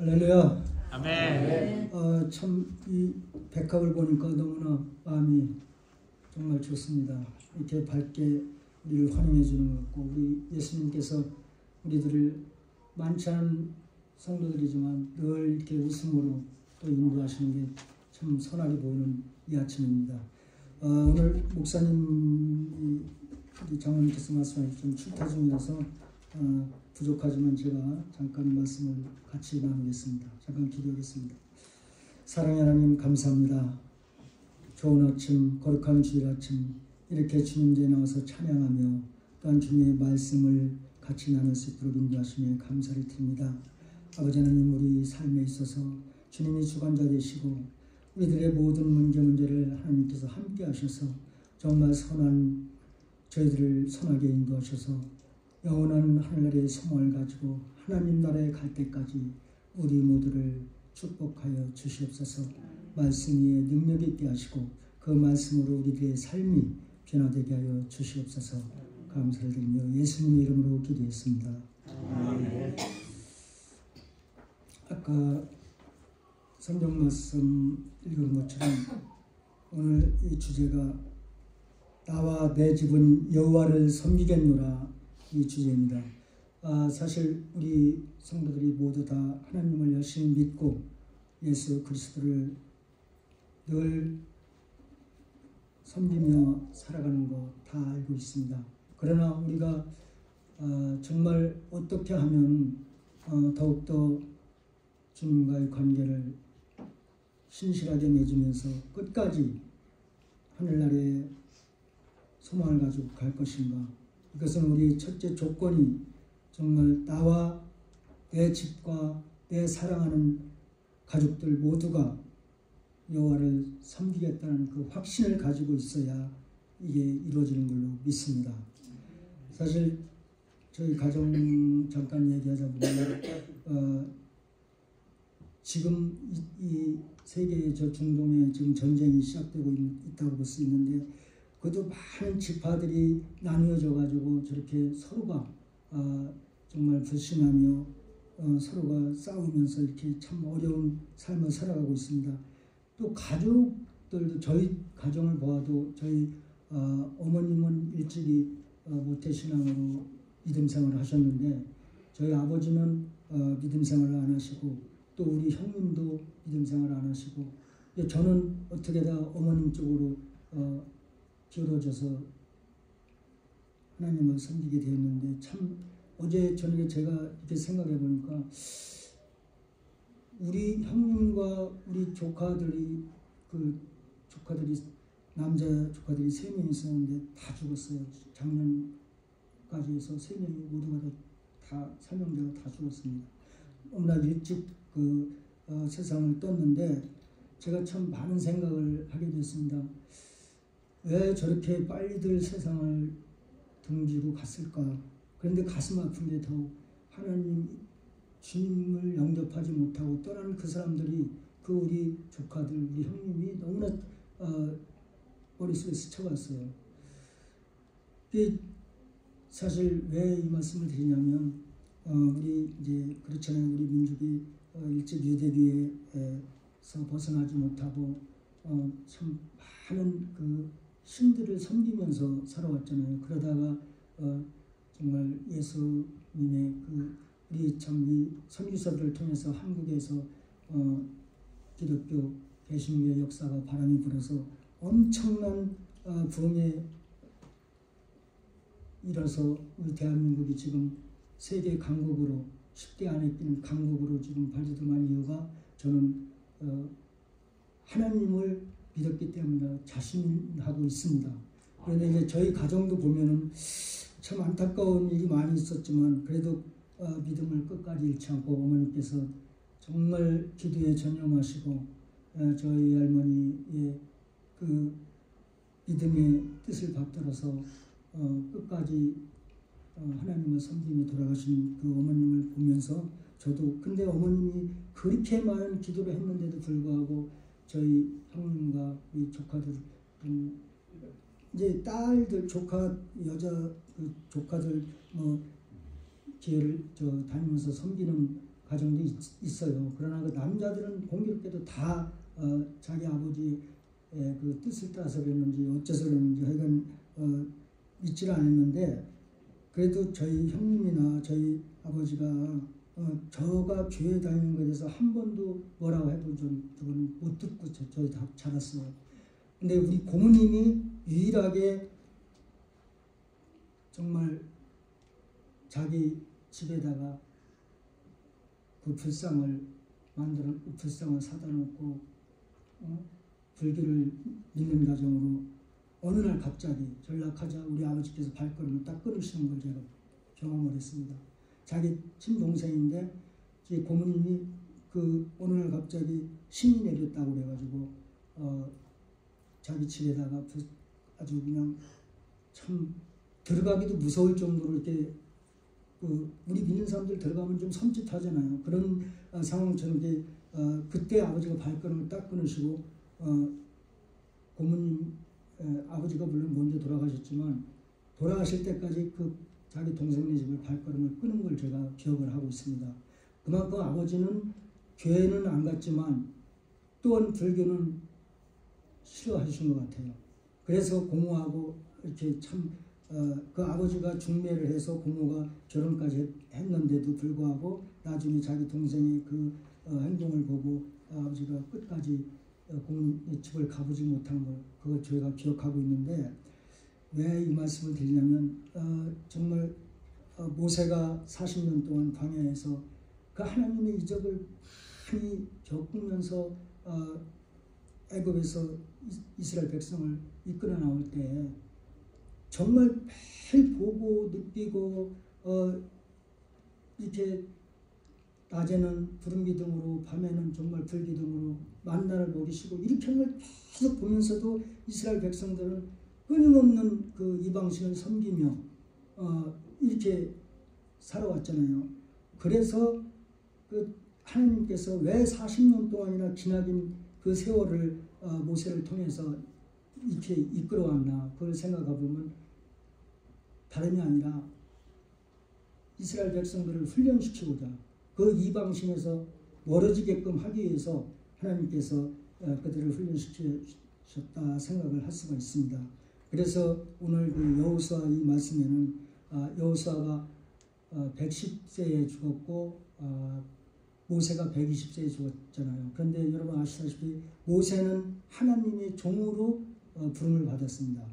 할렐루야. 아멘. 참 이 백합을 보니까 너무나 마음이 정말 좋습니다. 이렇게 밝게 우리를 환영해 주는 것 같고, 우리 예수님께서 우리들을 많지 않은 성도들이지만 늘 이렇게 웃음으로 또 인도하시는 게 참 선하게 보이는 이 아침입니다. 오늘 목사님 우리 장로님께서 말씀하신 좀 출타 중이라서 부족하지만 제가 잠깐 말씀을 같이 나누겠습니다. 잠깐 기도하겠습니다. 사랑의 하나님 감사합니다. 좋은 아침, 거룩한 주일 아침 이렇게 주님께 나와서 찬양하며 또한 주님의 말씀을 같이 나눌 수 있도록 인도하시며 감사를 드립니다. 아버지 하나님, 우리 삶에 있어서 주님이 주관자 되시고 우리들의 모든 문제를 하나님께서 함께 하셔서 정말 선한 저희들을 선하게 인도하셔서 영원한 하늘나라의 소망을 가지고 하나님 나라에 갈 때까지 우리 모두를 축복하여 주시옵소서. 말씀 위에 능력 있게 하시고 그 말씀으로 우리들의 삶이 변화되게 하여 주시옵소서. 감사를 드리며 예수님의 이름으로 기도했습니다. 아까 성경 말씀 읽은 것처럼 오늘 이 주제가 나와 내 집은 여호와를 섬기겠노라, 이 주제입니다. 사실 우리 성도들이 모두 다 하나님을 열심히 믿고 예수 그리스도를 늘 섬기며 살아가는 거 다 알고 있습니다. 그러나 우리가 정말 어떻게 하면 더욱더 주님과의 관계를 신실하게 맺으면서 끝까지 하늘나라의 소망을 가지고 갈 것인가? 이것은 우리 첫째 조건이 정말 나와 내 집과 내 사랑하는 가족들 모두가 여호와를 섬기겠다는 그 확신을 가지고 있어야 이게 이루어지는 걸로 믿습니다. 사실 저희 가정 잠깐 얘기하자 보면 지금 이 세계 저 중동에 지금 전쟁이 시작되고 있다고 볼 수 있는데 그것도 많은 지파들이 나누어져 가지고 저렇게 서로가 정말 불신하며 서로가 싸우면서 이렇게 참 어려운 삶을 살아가고 있습니다. 또 가족들도 저희 가정을 보아도 저희 어머님은 일찍이 모태신앙으로 믿음 생활을 하셨는데 저희 아버지는 믿음 생활을 안 하시고 또 우리 형님도 믿음 생활을 안 하시고 저는 어떻게 다 어머님 쪽으로 기울어져서 하나님을 섬기게 되었는데 참 어제 저녁에 제가 이렇게 생각해 보니까 우리 형님과 우리 조카들이 남자 조카들이 3명이 있었는데 다 죽었어요. 작년까지 해서 3명이 모두가 다 사명자가 다 죽었습니다. 너무나 일찍 세상을 떴는데 제가 참 많은 생각을 하게 됐습니다. 왜 저렇게 빨리들 세상을 등지고 갔을까? 그런데 가슴 아픈 게 더욱 하나님 주님을 영접하지 못하고 떠나는 그 사람들이 그 우리 조카들, 우리 형님이 너무나 머릿속에 스쳐갔어요. 사실 왜 이 말씀을 드리냐면 우리 이제 그렇잖아요. 우리 민족이 일찍 유대교에서 벗어나지 못하고 참 많은 그 신들을 섬기면서 살아왔잖아요. 그러다가 정말 예수님의 우리 참 이 선교사들을 통해서 한국에서 기독교 개신교의 역사가 바람이 불어서 엄청난 부흥에 일어서 우리 대한민국이 지금 세계 강국으로 10대 안에 끼는 강국으로 지금 발돋움한 이유가 저는 하나님을 믿었기 때문에 자신하고 있습니다. 그런데 이제 저희 가정도 보면은 참 안타까운 일이 많이 있었지만 그래도 믿음을 끝까지 잃지 않고 어머니께서 정말 기도에 전념하시고 저희 할머니의 그 믿음의 뜻을 받들어서 끝까지 하나님을 섬기며 돌아가신 그 어머님을 보면서 저도 근데 어머님이 그렇게 많은 기도를 했는데도 불구하고 저희 형님과 우리 조카들 이제 딸들 조카 여자 그 조카들 기회를 다니면서 섬기는 가정도 있어요. 그러나 그 남자들은 공교롭게도 다 자기 아버지의 그 뜻을 따서 그랬는지 어째서 그랬는지 하여간 믿지를 않았는데, 그래도 저희 형님이나 저희 아버지가 저가 교회 다니는 것에 대해서 한 번도 뭐라고 해본 적은 못 듣고 저희 다 자랐어요. 근데 우리 고모님이 유일하게 정말 자기 집에다가 그 불상을 사다 놓고 불교를 믿는 가정으로 어느 날 갑자기 전락하자 우리 아버지께서 발걸음을 딱 끊으시는 걸 제가 경험을 했습니다. 자기 친동생인데 제 고모님이 그 어느 날 갑자기 신이 내렸다고 그래가지고 자기 집에다가 아주 그냥 참 들어가기도 무서울 정도로 이렇게 우리 믿는 사람들 들어가면 좀 섬찟하잖아요. 그런 상황처럼 그때 아버지가 발걸음을 딱 끊으시고 고모님 아버지가 물론 먼저 돌아가셨지만 돌아가실 때까지 그 자기 동생네 집을 발걸음을 끄는 걸 제가 기억을 하고 있습니다. 그만큼 아버지는 교회는 안 갔지만 또한 불교는 싫어하신 것 같아요. 그래서 고모하고 이렇게 참 그 아버지가 중매를 해서 고모가 결혼까지 했는데도 불구하고 나중에 자기 동생의 그 행동을 보고 아버지가 끝까지 고모의 집을 가보지 못한 걸 그걸 저희가 기억하고 있는데, 왜 이 말씀을 드리냐면 정말 모세가 40년 동안 광야에서 그 하나님의 이적을 많이 겪으면서 애굽에서 이스라엘 백성을 이끌어 나올 때 정말 매일 보고 느끼고 이렇게 낮에는 구름 기둥으로 밤에는 정말 불 기둥으로 만나를 먹이시고 이렇게 한 걸 계속 보면서도 이스라엘 백성들은 끊임없는 그 이방신을 섬기며 이렇게 살아왔잖아요. 그래서 그 하나님께서 왜 40년 동안이나 기나긴 그 세월을 모세를 통해서 이렇게 이끌어왔나, 그걸 생각해 보면 다름이 아니라 이스라엘 백성들을 훈련시키고자 그 이방신에서 멀어지게끔 하기 위해서 하나님께서 그들을 훈련시키셨다 생각을 할 수가 있습니다. 그래서 오늘 그 여호수아 이 말씀에는 여호수아가 110세에 죽었고 모세가 120세에 죽었잖아요. 그런데 여러분 아시다시피 모세는 하나님의 종으로 부름을 받았습니다.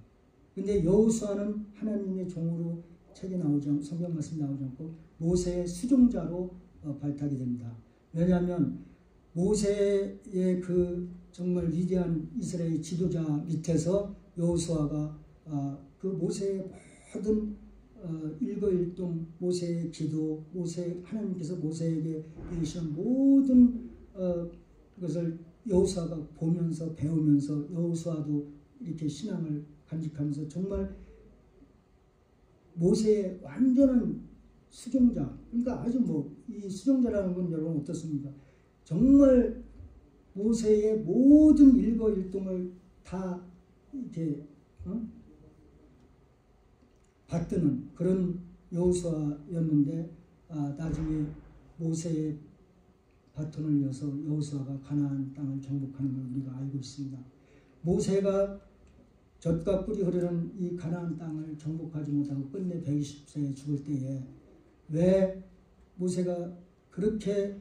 근데 여호수아는 하나님의 종으로 책에 나오지 않고 성경 말씀이 나오지 않고 모세의 수종자로 발탁이 됩니다. 왜냐하면 모세의 그 정말 위대한 이스라엘 지도자 밑에서 여호수아가 그 모세의 모든 일거일동, 모세의 기도, 하나님께서 모세에게 이르시는 모든 것을 여호수아가 보면서 배우면서 여호수아도 이렇게 신앙을 간직하면서 정말 모세의 완전한 수종자, 그러니까 아주 이 수종자라는 건 여러분 어떻습니까? 정말 모세의 모든 일거일동을 다 이렇게 받드는 그런 여호수아였는데 나중에 모세의 바톤을 이어서 여호수아가 가나안 땅을 정복하는 걸 우리가 알고 있습니다. 모세가 젖과 꿀이 흐르는 이 가나안 땅을 정복하지 못하고 끝내 120세에 죽을 때에 왜 모세가 그렇게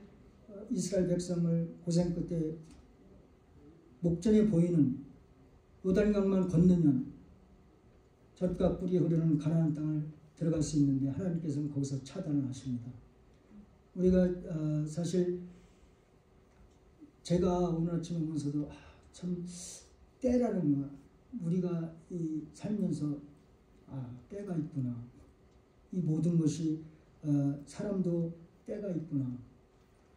이스라엘 백성을 고생 끝에 목전에 보이는 요단강만 건너면 젖과 꿀이 흐르는 가나안 땅을 들어갈 수 있는데 하나님께서는 거기서 차단을 하십니다. 우리가 사실 제가 오늘 아침에 오면서도 참 때라는 거, 우리가 이 살면서 때가 있구나, 이 모든 것이 사람도 때가 있구나,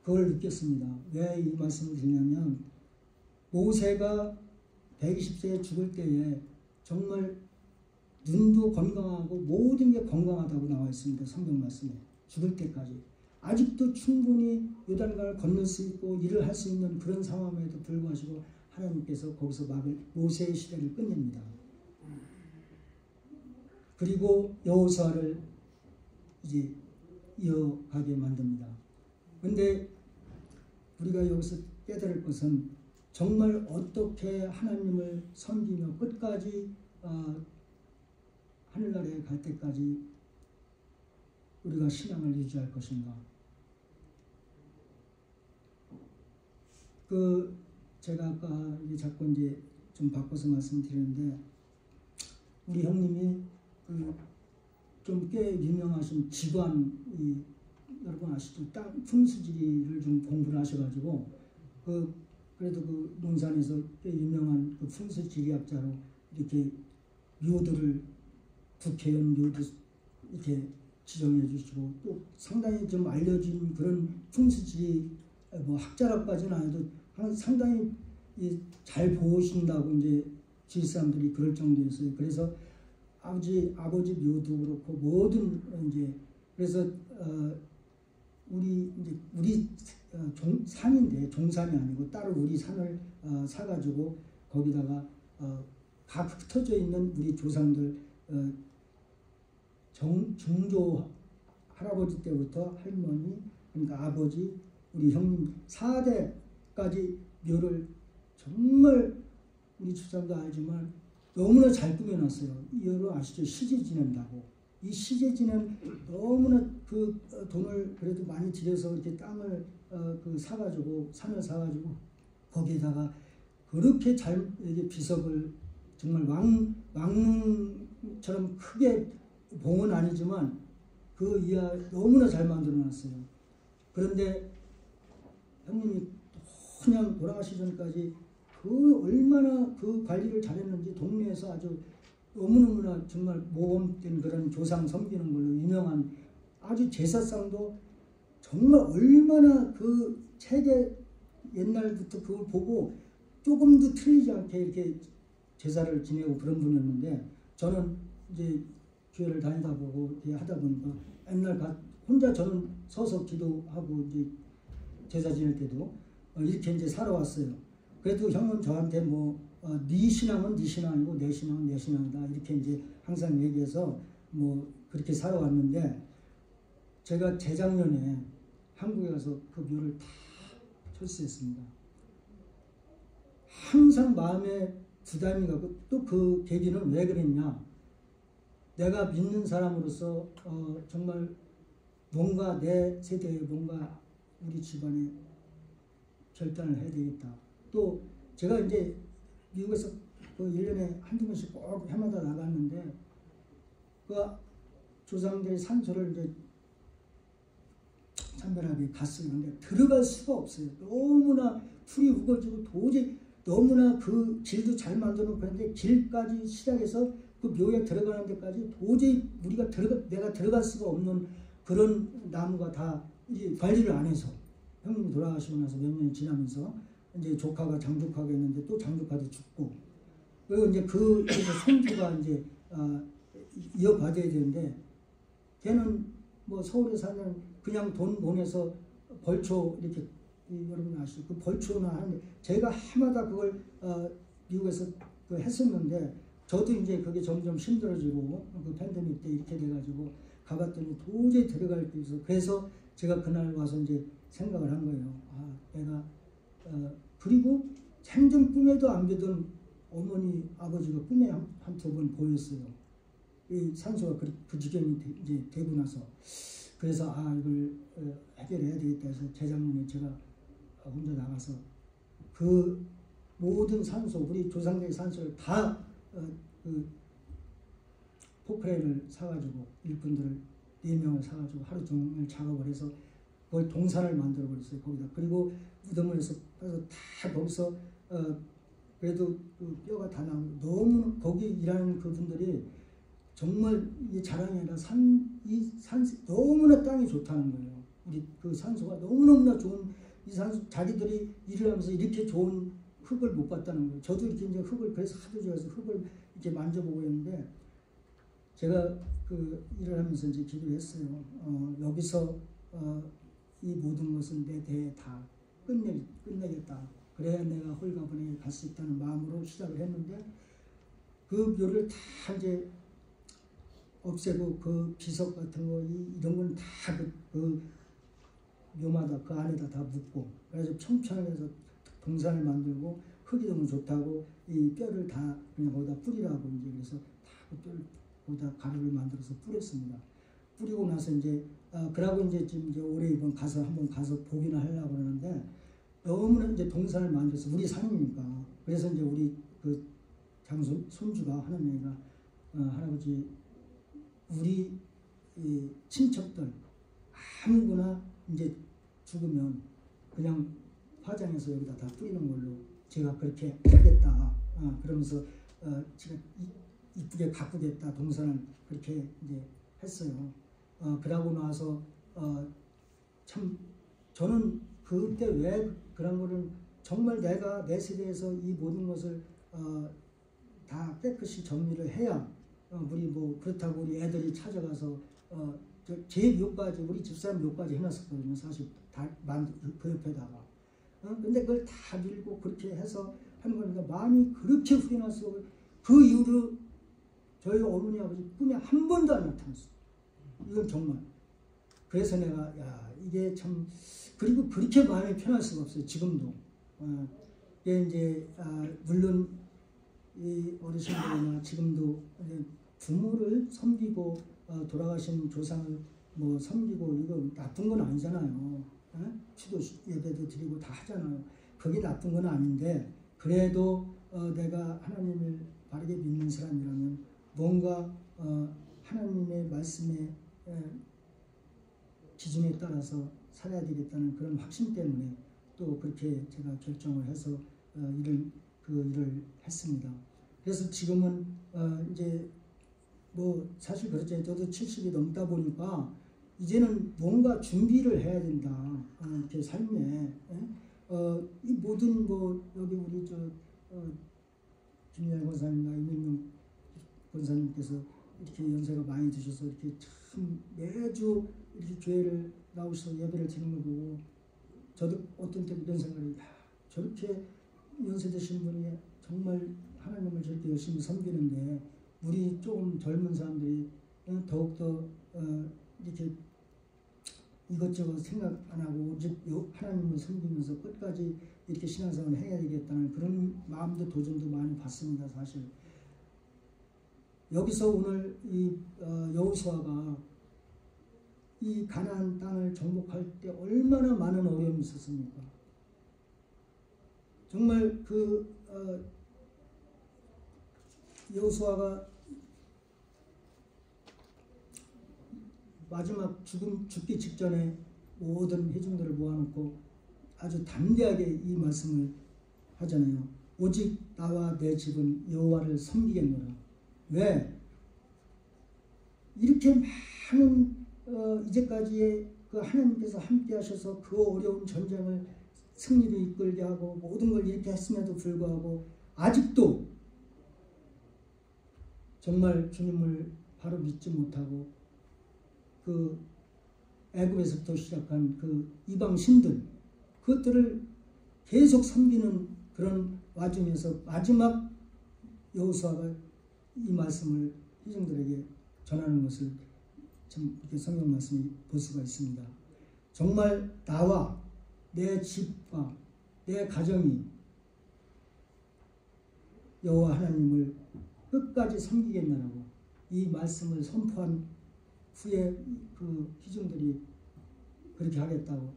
그걸 느꼈습니다. 왜 이 말씀을 드리냐면 모세가 120세에 죽을 때에 정말 눈도 건강하고 모든 게 건강하다고 나와 있습니다. 성경 말씀에. 죽을 때까지 아직도 충분히 요단강을 건널 수 있고 일을 할 수 있는 그런 상황에도 불구하고 하나님께서 거기서 모세의 시대를 끝냅니다. 그리고 여호수아를 이제 이어가게 만듭니다. 근데 우리가 여기서 깨달을 것은 정말 어떻게 하나님을 섬기며 끝까지 하늘나라에 갈 때까지 우리가 신앙을 유지할 것인가. 제가 아까 자꾸 이제 좀 바꿔서 말씀드리는데, 우리 형님이 좀 꽤 유명하신 직관, 여러분 아시죠? 땅 풍수지리를 좀 공부를 하셔가지고 그래도 그 논산에서 꽤 유명한 그 풍수지리학자로 이렇게 묘도를 국회의원 묘도 이렇게 지정해 주시고, 또 상당히 좀 알려진 그런 풍수지리 뭐 학자라고까지는 아니어도 상당히 잘 보신다고 이제 지리 사람들이 그럴 정도였어요. 그래서 아버지 묘도 그렇고 모든 이제 그래서 우리 산인데 종산이 아니고 따로 우리 산을 사가지고 거기다가 각 흩어져 있는 우리 조상들 중조 할아버지 때부터 할머니, 그러니까 아버지, 우리 형님 4대까지 묘를 정말 우리 조상도 알지만 너무나 잘 꾸며놨어요. 여러분 아시죠? 시제 지낸다고. 이 시제 지낸 너무나 그 돈을 그래도 많이 들여서 이렇게 땅을 사가지고 산을 사가지고 거기에다가 그렇게 잘 이게 비석을 정말 왕릉처럼 크게 봉은 아니지만 그 이하 너무나 잘 만들어놨어요. 그런데 형님이 그냥 돌아가시기 전까지 얼마나 그 관리를 잘했는지 동네에서 아주 너무너무나 정말 모범된 그런 조상 섬기는 걸로 유명한 아주 제사상도 정말 얼마나 그 책에 옛날부터 그걸 보고 조금도 틀리지 않게 이렇게 제사를 지내고 그런 분이었는데, 저는 이제 교회를 다니다 보고 이렇게 하다 보니까 맨날 혼자 저는 서서 기도하고 이제 제사 지낼 때도 이렇게 이제 살아왔어요. 그래도 형은 저한테 네 신앙은 네 신앙이고 내 신앙은 내 신앙이다 이렇게 이제 항상 얘기해서 그렇게 살아왔는데, 제가 재작년에 한국에 가서 그 묘를 다 철수했습니다. 항상 마음에 부담이 가고, 또 그 계기는 왜 그랬냐, 내가 믿는 사람으로서 정말 뭔가 내 세대에 뭔가 우리 집안에 결단을 해야 되겠다. 또 제가 이제 미국에서 1년에 한두 번씩 꼭 해마다 나갔는데 그 조상들의 산소를 이제 참배하게 갔어요. 근데 들어갈 수가 없어요. 너무나 풀이 우거지고 도저히 너무나 그 길도 잘 만들어 놓고 했는데 길까지 시작해서 그 묘에 들어가는 데까지 도저히 내가 들어갈 수가 없는 그런 나무가 다 이제 관리를 안 해서, 형님이 돌아가시고 나서 몇 년이 지나면서 이제 조카가 장조카가 있는데 또 장조카도 죽고, 그리고 이제 그 손주가 이제 이어받아야 되는데, 걔는 서울에 사는 그냥 돈 보내서 벌초 이렇게 여러분 아시죠? 그 벌초나 하는데 제가 해마다 그걸 미국에서 했었는데, 저도 이제 그게 점점 힘들어지고 그 팬데믹 때 이렇게 돼가지고 가봤더니 도저히 들어갈 게 없어서, 그래서 제가 그날 와서 이제 생각을 한 거예요. 내가 그리고 생전 꿈에도 안 뵈던 어머니 아버지가 꿈에 한두 번 보였어요. 이 산소가 그 지경이 이제 되고 나서, 그래서 이걸 해결해야 되겠다 해서 재작년에 제가 혼자 나가서 그 모든 산소, 우리 조상들의 산소를 다 포크레인을 사가지고 일꾼들을 4명을 사가지고 하루 종일 작업을 해서 그걸 동산을 만들어 버렸어요. 거기다. 그리고 무덤을 해서 다 거기서 그래도 그 뼈가 다 나오고, 너무 거기 일하는 그분들이 정말 이게 자랑이 아니라 너무나 땅이 좋다는 거예요. 우리 그 산소가 너무너무나 좋은 이 산소, 자기들이 일을 하면서 이렇게 좋은 흙을 못 봤다는 거예요. 저도 이렇게 이제 흙을 그래서 하도 좋아해서 흙을 이렇게 만져보고 했는데, 제가 그 일을 하면서 이제 기도를 했어요. 여기서 이 모든 것은 내 대에 다 끝내겠다. 그래야 내가 홀가분에 갈 수 있다는 마음으로 시작을 했는데, 그 묘를 다 이제 없애고 그 비석 같은 거 이런 건 다 묘마다 그 안에다 다 묻고 그래서 평평하게 해서 동산을 만들고 흙이 너무 좋다고 이 뼈를 다 그냥 거기다 뿌리라고 이제 그래서 다 그 뼈를 거기다 가루를 만들어서 뿌렸습니다. 뿌리고 나서 이제 그러고 이제 지금 이제 올해 이번 가서 한번 가서 보기나 하려고 그러는데 너무나 이제 동산을 만들어서 우리 산이니까 그래서 이제 우리 그 장손 손주가 하는 얘기가 할아버지 우리 이 친척들 아무거나 이제 죽으면 그냥 화장해서 여기다 다 뿌리는 걸로 제가 그렇게 하겠다. 그러면서 제가 이쁘게 가꾸겠다. 동산을 그렇게 이제 했어요. 그러고 나서 참 저는 그때 왜 그런 거를 정말 내가 내 세대에서 이 모든 것을 다 깨끗이 정리를 해야 우리 뭐 그렇다고 우리 애들이 찾아가서 제 묘까지 우리 집사람 묘까지 해놨었거든요. 사실 다 그 옆에다가 근데 그걸 다 밀고 그렇게 해서 하는 거니까 마음이 그렇게 후련했어. 그 이후로 저희 어머니 아버지 꿈에 한 번도 안 나타났어. 이건 정말. 그래서 내가 야 이게 참 그리고 그렇게 마음이 편할 수가 없어요. 지금도. 이게 이제 물론 이 어르신들이나 지금도 부모를 섬기고 돌아가신 조상을 뭐 섬기고 이거 나쁜 건 아니잖아요. 추도 예배도 드리고 다 하잖아요. 그게 나쁜 건 아닌데 그래도 내가 하나님을 바르게 믿는 사람이라면 뭔가 하나님의 말씀에 기준에 따라서 살아야 되겠다는 그런 확신 때문에 또 그렇게 제가 결정을 해서 일을 했습니다. 그래서 지금은 이제 뭐 사실 그렇죠. 저도 70이 넘다 보니까 이제는 뭔가 준비를 해야 된다. 제 삶에 이 모든 뭐 여기 우리 김미아 권사님과 이민용 권사님께서 이렇게 연세가 많이 드셔서 이렇게 참 매주 이렇게 교회를 나오셔서 예배를 드리는 거 보고 저도 어떤 때 이런 생각이 저렇게 연세 드신 분이 정말 하나님을 저렇게 열심히 섬기는데 우리 조금 젊은 사람들이 더욱더 이렇게 이것저것 생각 안 하고 오직 하나님을 섬기면서 끝까지 이렇게 신앙생활을 해야 되겠다는 그런 마음도 도전도 많이 받습니다. 사실 여기서 오늘 이 여호수아가 이 가나안 땅을 정복할 때 얼마나 많은 어려움이 있었습니까? 정말 그 여호수아가 마지막 죽기 직전에 모든 회중들을 모아놓고 아주 담대하게 이 말씀을 하잖아요. 오직 나와 내 집은 여호와를 섬기겠노라. 왜? 이렇게 많은 이제까지의 그 하나님께서 함께 하셔서 그 어려운 전쟁을 승리로 이끌게 하고 모든 걸 이렇게 했음에도 불구하고 아직도 정말 주님을 바로 믿지 못하고 그 애굽에서부터 시작한 그 이방 신들 그것들을 계속 섬기는 그런 와중에서 마지막 여호수아가 이 말씀을 회중들에게 전하는 것을 참 이렇게 성경 말씀이 볼 수가 있습니다. 정말 나와 내 집과 내 가정이 여호와 하나님을 끝까지 섬기겠느라고 이 말씀을 선포한 후에 그 회중들이 그렇게 하겠다고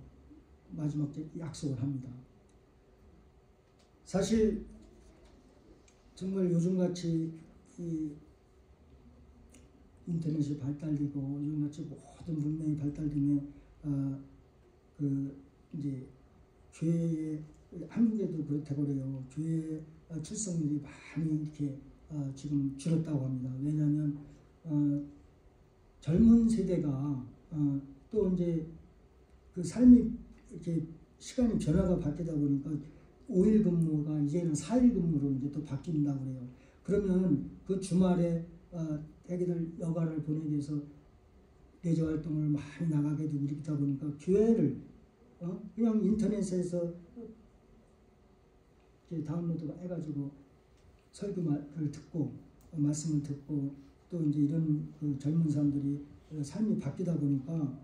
마지막 때 약속을 합니다. 사실 정말 요즘같이 이 인터넷이 발달되고 요즘같이 모든 문명이 발달되며 그 이제 교회에 한국에도 그렇다고 그래요. 교회 출석률이 많이 이렇게 지금 줄었다고 합니다. 왜냐하면 젊은 세대가 또 이제 그 삶이 이렇게 시간이 변화가 바뀌다 보니까 5일 근무가 이제는 4일 근무로 이제 또 바뀐다고 그래요. 그러면 그 주말에 애기들 여가를 보내기 위해서 내재 활동을 많이 나가게 되고 이렇다 보니까 교회를 그냥 인터넷에서 이렇게 다운로드 해가지고 설교를 듣고 말씀을 듣고 또 이제 이런 그 젊은 사람들이 삶이 바뀌다 보니까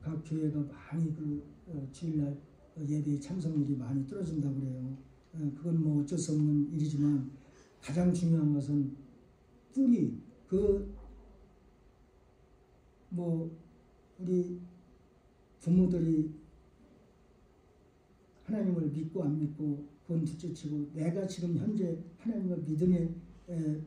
각 교회가 많이 주일날 예배 참석률이 많이 떨어진다고 그래요. 그건 뭐 어쩔 수 없는 일이지만 가장 중요한 것은 뿌리, 우리 부모들이 하나님을 믿고 안 믿고 그건 둘째치고 내가 지금 현재 하나님을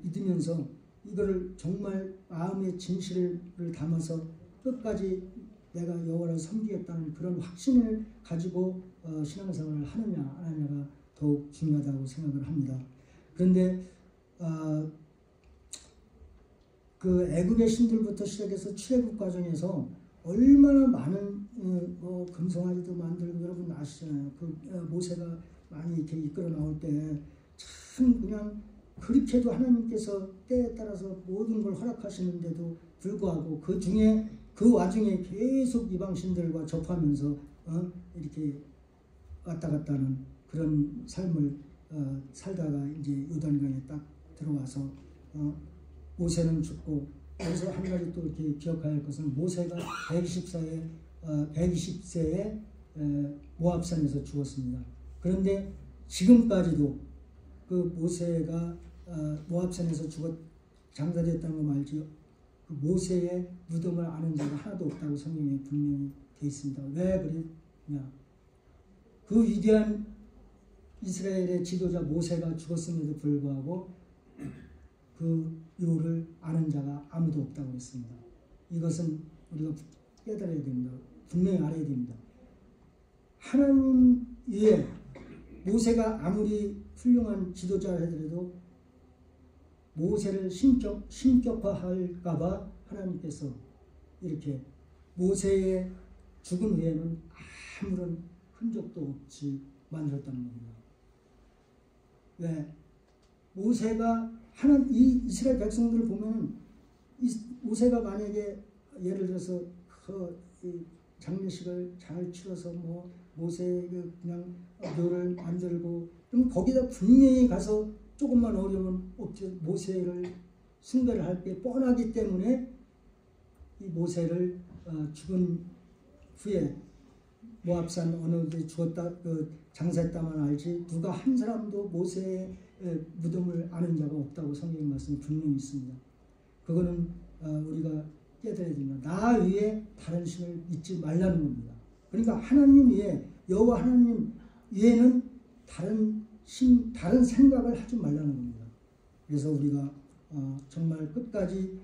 믿으면서 이거를 정말 마음의 진실을 담아서 끝까지 내가 여호와를 섬기겠다는 그런 확신을 가지고 신앙생활을 하느냐 안 하느냐가 더욱 중요하다고 생각을 합니다. 그런데 그 애굽의 신들부터 시작해서 출애굽 과정에서 얼마나 많은 금송아지도 만들고 여러분 아시잖아요. 모세가 많이 이렇게 이끌어 나올 때 참 그냥 그렇게도 하나님께서 때에 따라서 모든 걸 허락하시는데도 불구하고 그 와중에 계속 이방신들과 접하면서 이렇게 왔다 갔다 하는 그런 삶을 살다가 이제 요단강에 딱 들어와서 모세는 죽고, 여기서 한 가지 또 이렇게 기억해야 할 것은 모세가 120세에 모압산에서 죽었습니다. 그런데 지금까지도 그 모세가 모압산에서 장사됐다는 거 말지 그 모세의 무덤을 아는 자가 하나도 없다고 성경에 분명히 되어 있습니다. 왜 그랬냐? 그 위대한 이스라엘의 지도자 모세가 죽었음에도 불구하고 그 묘를 아는 자가 아무도 없다고 했습니다. 이것은 우리가 깨달아야 됩니다. 분명히 알아야 됩니다. 하나님 위에 모세가 아무리 훌륭한 지도자라 하더라도 모세를 신격화할까봐 하나님께서 이렇게 모세의 죽은 후에는 아무런 흔적도 없이 만들었다는 겁니다. 왜? 모세가 이 이스라엘 백성들을 보면 모세가 만약에 예를 들어서 장례식을 잘 치러서 모세가 그냥 묘를 만들고 그럼 거기다 분명히 가서 조금만 어려우면 모세를 숭배를 할 게 뻔하기 때문에 이 모세를 죽은 후에 모압산 어느 데 죽었다 장사했다만 알지 누가 한 사람도 모세의 무덤을 아는 자가 없다고 성경 말씀이 분명히 있습니다. 그거는 우리가 깨달아야 됩니다. 나 위에 다른 신을 믿지 말라는 겁니다. 그러니까 하나님 위에 여호와 하나님 위에는 다른 생각을 하지 말라는 겁니다. 그래서 우리가 정말 끝까지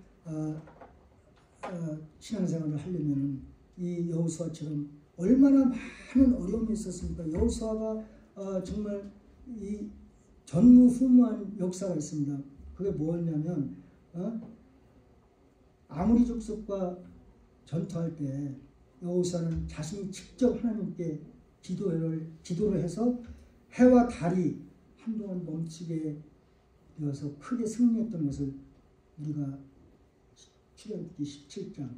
신앙생활을 하려면 이 여호수아처럼 얼마나 많은 어려움이 있었습니까? 여호수아가 정말 이 전무후무한 역사가 있습니다. 그게 뭐였냐면 아모리 족속과 전투할 때 여호수아는 자신이 직접 하나님께 기도를 해서 해와 달이 한동안 멈추게 되어서 크게 승리했던 것을 우리가 출애굽기 17장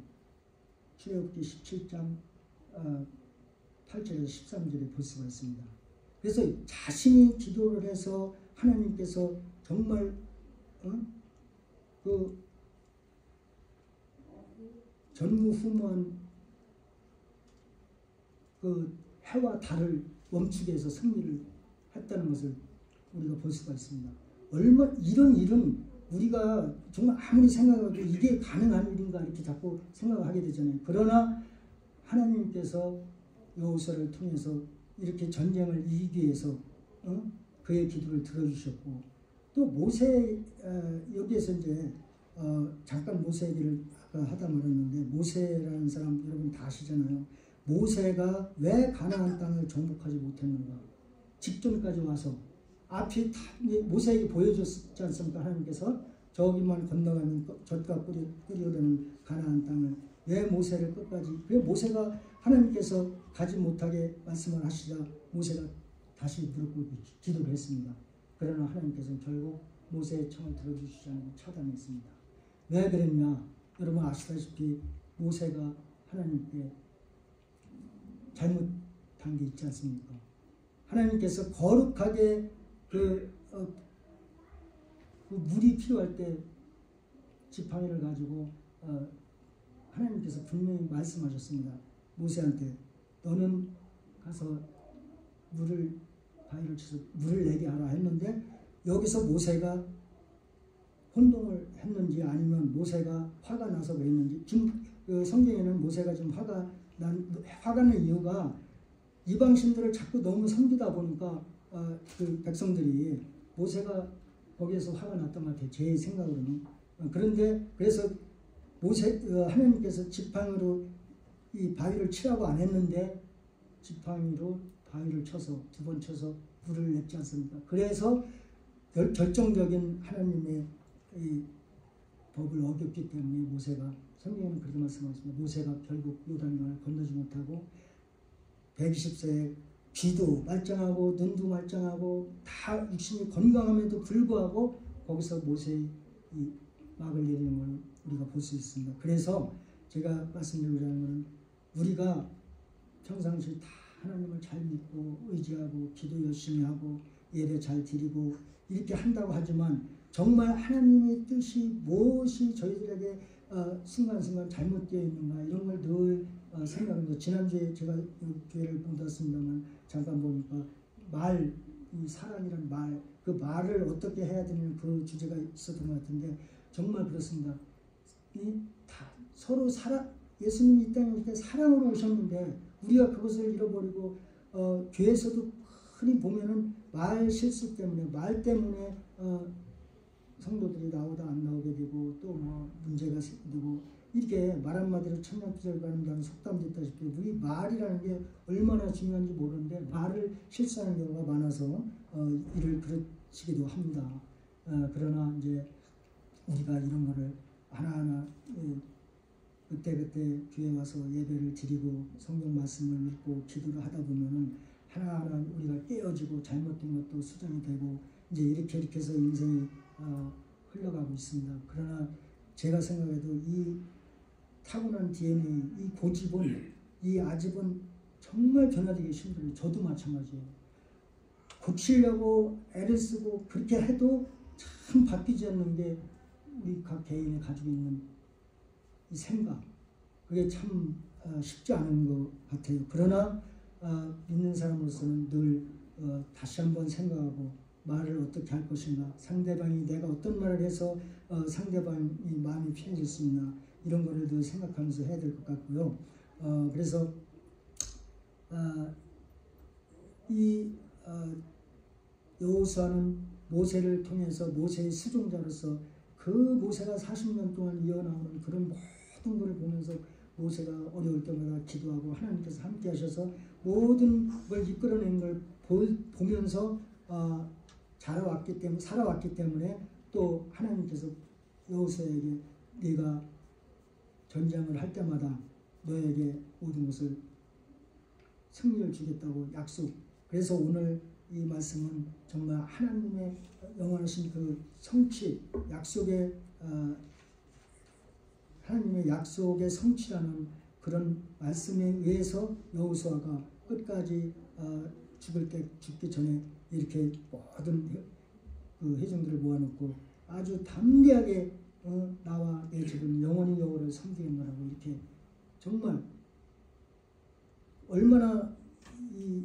8절에서 13절에 볼 수가 있습니다. 그래서 자신이 기도를 해서 하나님께서 정말 그 전무후무한 그 해와 달을 멈추게 해서 승리를 했다는 것을 우리가 볼 수가 있습니다. 이런 일은 우리가 정말 아무리 생각해도 이게 가능한 일인가 이렇게 자꾸 생각을 하게 되잖아요. 그러나 하나님께서 여호수아를 통해서 이렇게 전쟁을 이기기 위해서 그의 기도를 들어주셨고, 또 모세 여기에서 이제 잠깐 모세 얘기를 아까 하다 말았는데, 모세라는 사람 여러분 다 아시잖아요. 모세가 왜 가나안 땅을 정복하지 못했는가? 직전까지 와서 앞이 모세에게 보여줬지 않습니까? 하나님께서 저기만 건너가면 젖과 꿀이 흐르는 가나안 땅을 왜 모세를 끝까지, 왜 모세가 하나님께서 가지 못하게 말씀을 하시자 모세가 다시 무릎 꿇고 기도를 했습니다. 그러나 하나님께서는 결국 모세의 청을 들어주시지 않고 차단했습니다. 왜 그랬냐? 여러분 아시다시피 모세가 하나님께 잘못한 게 있지 않습니까? 하나님께서 거룩하게 그 물이 필요할 때 지팡이를 가지고 하나님께서 분명히 말씀하셨습니다. 모세한테 너는 가서 바위를 쳐서 물을 내게 하라 했는데 여기서 모세가 혼동을 했는지 아니면 모세가 화가 나서 그랬는지 지금 성경에는 모세가 좀 화가 난 이유가 이방신들을 자꾸 너무 섬기다 보니까 그 백성들이 모세가 거기에서 화가 났던 것 같아요. 제 생각으로는. 그런데 그래서 하나님께서 지팡이로 이 바위를 치라고 안 했는데 지팡이로 바위를 쳐서 2번 쳐서 물을 냈지 않습니까? 그래서 결정적인 하나님의 이 법을 어겼기 때문에 모세가 성경에는 그렇게 말씀하십니다. 모세가 결국 요단강을 건너지 못하고 120세에 귀도 말짱하고 눈도 말짱하고 다 육신이 건강함에도 불구하고 거기서 모세의 이 막을 내리는 걸 우리가 볼 수 있습니다. 그래서 제가 말씀드리려는 것은 우리가 평상시 다 하나님을 잘 믿고 의지하고 기도 열심히 하고 예배 잘 드리고 이렇게 한다고 하지만 정말 하나님의 뜻이 무엇이 저희들에게 순간순간 잘못되어 있는가 이런 걸 늘 생각합니다. 지난주에 제가 교회를 못 왔습니다만 잠깐 보니까 이 사랑이란 그 말을 어떻게 해야 되는 그 주제가 있었던 것 같은데 정말 그렇습니다. 서로 예수님이 이 땅에 올 때 사랑으로 오셨는데 우리가 그것을 잃어버리고 교회에서도 흔히 보면은 말 실수 때문에 말 때문에 성도들이 나오다 안 나오게 되고 또 뭐 문제가 생기고 이렇게 말 한마디로 천년두절 가는다는 속담도 있다시피 우리 말이라는 게 얼마나 중요한지 모르는데 말을 실수하는 경우가 많아서 일을 그르치기도 합니다. 그러나 이제 우리가 이런 거를 하나하나 그때그때 교회 와서 예배를 드리고 성경 말씀을 읽고 기도를 하다 보면은 하나하나 우리가 깨어지고 잘못된 것도 수정이 되고 이제 이렇게 해서 인생이 흘러가고 있습니다. 그러나 제가 생각해도 이 타고난 DNA, 이 고집은 이 아집은 정말 변화되기 힘들어요. 저도 마찬가지예요. 고치려고 애를 쓰고 그렇게 해도 참 바뀌지 않는 게 우리 각 개인이 가지고 있는 이 생각 그게 참 쉽지 않은 것 같아요. 그러나 믿는 사람으로서는 늘 다시 한번 생각하고 말을 어떻게 할 것인가 상대방이 내가 어떤 말을 해서 상대방이 마음이 편해질 수 있나 이런 거를 늘 생각하면서 해야 될 것 같고요. 그래서 여호수아는 모세를 통해서 모세의 수종자로서 그 모세가 40년 동안 이어나오는 그런 모든 것을 보면서 모세가 어려울 때마다 기도하고 하나님께서 함께 하셔서 모든 걸 이끌어낸 걸 보면서 살아왔기 때문에 또 하나님께서 여호수아에게 네가 전쟁을 할 때마다 너에게 모든 것을 승리를 주겠다고 약속. 그래서 오늘 이 말씀은 정말 하나님의 영원하신 그 성취, 하나님의 약속의 성취라는 그런 말씀에 의해서 여호수아가 끝까지 죽기 전에 이렇게 모든 그 회중들을 모아놓고 아주 담대하게 나와 내 집은 영원히 여호와를 섬기겠노라고 이렇게 정말 얼마나 이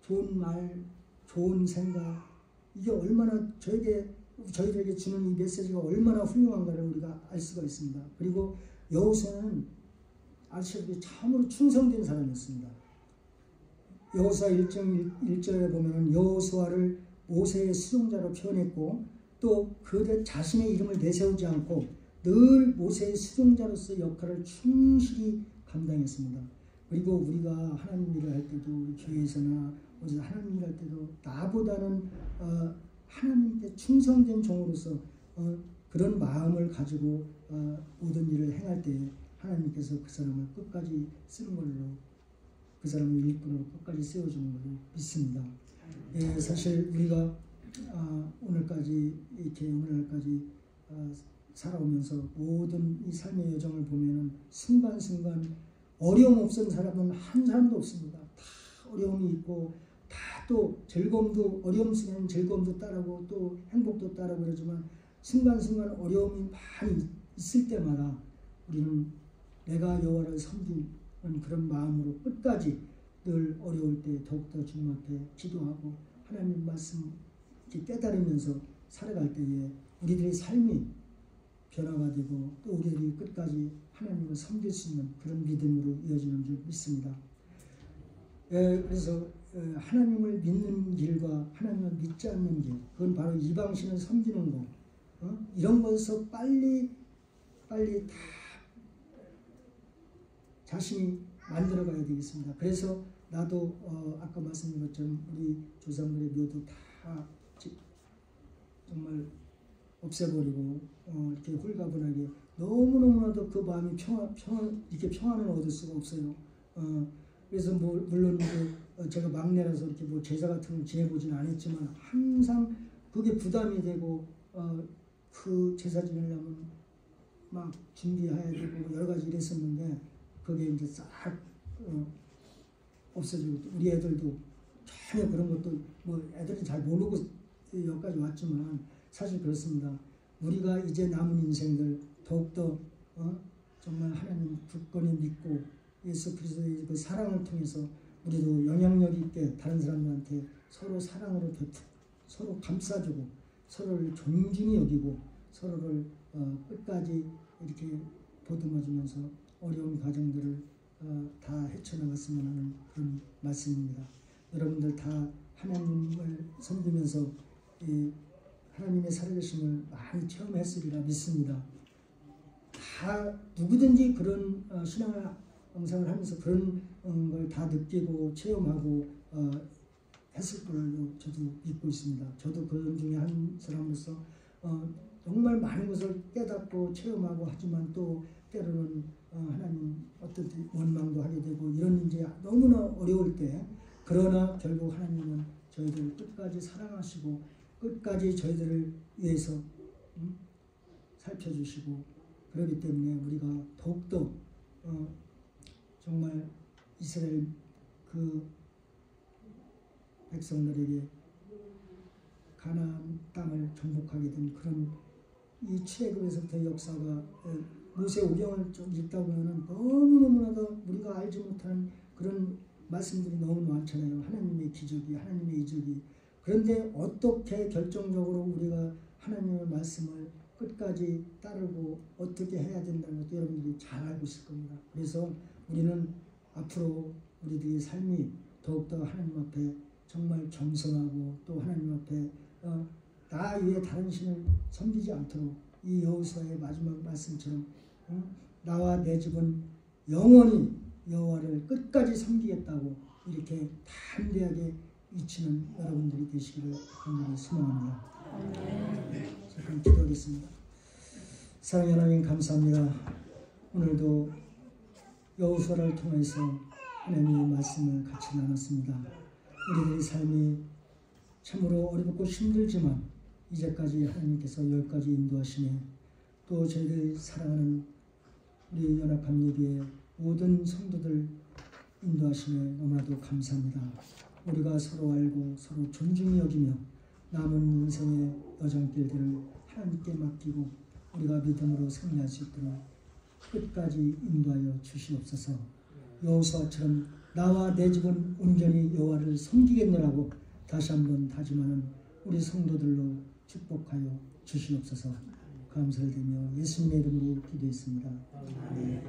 좋은 말, 좋은 생각 이게 얼마나 저희들에게 주는 이 메시지가 얼마나 훌륭한가를 우리가 알 수가 있습니다. 그리고 여호수아는 아시다시피 참으로 충성된 사람이었습니다. 여호수아 1절에 보면 여호수아를 모세의 수종자로 표현했고 또 그 자신의 이름을 내세우지 않고 늘 모세의 수종자로서 역할을 충실히 감당했습니다. 그리고 우리가 하나님 일을 할 때도 교회에서나 어디서 하나님 일을 할 때도 나보다는 하나님께 충성된 종으로서 그런 마음을 가지고 모든 일을 행할 때 하나님께서 그 사람을 끝까지 쓰는 걸로 그 사람을 일꾼으로 끝까지 세워주는 걸로 믿습니다. 예, 사실 우리가 오늘날까지 살아오면서 모든 이 삶의 여정을 보면은 순간순간 어려움 없는 사람은 한 사람도 없습니다. 다 어려움이 있고 다 또 즐거움도 어려움 속에는 즐거움도 따르고 또 행복도 따르고 그러지만 순간순간 어려움이 많이 있을 때마다 우리는 내가 여호와를 섬기는 그런 마음으로 끝까지 늘 어려울 때 더욱더 주님 앞에 기도하고 하나님 말씀 이렇게 깨달으면서 살아갈 때에 우리들의 삶이 변화가 되고 또 우리들이 끝까지 하나님을 섬길 수 있는 그런 믿음으로 이어지는 줄 믿습니다. 그래서 하나님을 믿는 길과 하나님을 믿지 않는 길, 그건 바로 이방신을 섬기는 거, 이런 것에서 빨리 다 자신이 만들어가야 되겠습니다. 그래서 나도 아까 말씀드린 것처럼 우리 조상들의 묘도 다 정말 없애버리고 이렇게 홀가분하게 너무너무나도 그 마음이 이렇게 평안을 얻을 수가 없어요. 그래서 물론 제가 막내라서 이렇게 뭐 제사 같은 걸 지내보지는 않았지만 항상 그게 부담이 되고 그 제사 지내려면 막 준비해야 되고 여러 가지 이랬었는데 그게 이제 싹 없어지고 우리 애들도 전혀 그런 것도 뭐 애들이 잘 모르고 여기까지 왔지만 사실 그렇습니다. 우리가 이제 남은 인생들 더욱더 정말 하나님 굳건히 믿고 예수 그리스도의 그 사랑을 통해서 우리도 영향력 있게 다른 사람들한테 서로 사랑으로 서로 감싸주고 서로를 존중히 여기고 서로를 끝까지 이렇게 보듬어주면서 어려운 과정들을 다 헤쳐나갔으면 하는 그런 말씀입니다. 여러분들 다 하나님을 섬기면서 하나님의 살아계심을 많이 체험했으리라 믿습니다. 다 누구든지 그런 신앙생활을 하면서 그런 걸 다 느끼고 체험하고 했을 걸로 저도 믿고 있습니다. 저도 그 중에 한 사람으로서 정말 많은 것을 깨닫고 체험하고 하지만 또 때로는 하나님 어떤 원망도 하게 되고 이런 이제 너무나 어려울 때 그러나 결국 하나님은 저희들을 끝까지 사랑하시고 끝까지 저희들을 위해서 살펴주시고 그렇기 때문에 우리가 더욱더 정말 이스라엘 그 백성들에게 가나안 땅을 정복하게 된 그런 이 출애굽에서부터 역사가 모세오경을 좀 읽다 보면은 너무너무나도 우리가 알지 못하는 그런 말씀들이 너무 많잖아요. 하나님의 기적이, 하나님의 이적이. 그런데 어떻게 결정적으로 우리가 하나님의 말씀을 끝까지 따르고 어떻게 해야 된다는 것도 여러분들이 잘 알고 있을 겁니다. 그래서 우리는 앞으로 우리들의 삶이 더욱더 하나님 앞에 정말 겸손하고 또 하나님 앞에 나 외에 다른 신을 섬기지 않도록 이 여호수아의 마지막 말씀처럼 나와 내 집은 영원히 여호와를 끝까지 섬기겠다고 이렇게 담대하게 외치는 여러분들이 되시기를 간절히 소망합니다. 잠깐 기도하겠습니다. 사랑의 하나님 감사합니다. 오늘도 여호수아를 통해서 하나님의 말씀을 같이 나눴습니다. 우리들의 삶이 참으로 어렵고 힘들지만 이제까지 하나님께서 여기까지 인도하시네. 또 저희들 사랑하는 우리 연합함 예배의 모든 성도들 인도하시네. 너무나도 감사합니다. 우리가 서로 알고 서로 존중히 여기며 남은 인생의 여정길들을 하나님께 맡기고 우리가 믿음으로 승리할 수 있도록 끝까지 인도하여 주시옵소서. 여호수아처럼 나와 내 집은 온전히 여호와를 섬기겠노라고 다시 한번 다짐하는 우리 성도들로 축복하여 주시옵소서. 감사를 드리며 예수님의 이름으로 기도했습니다. 아멘.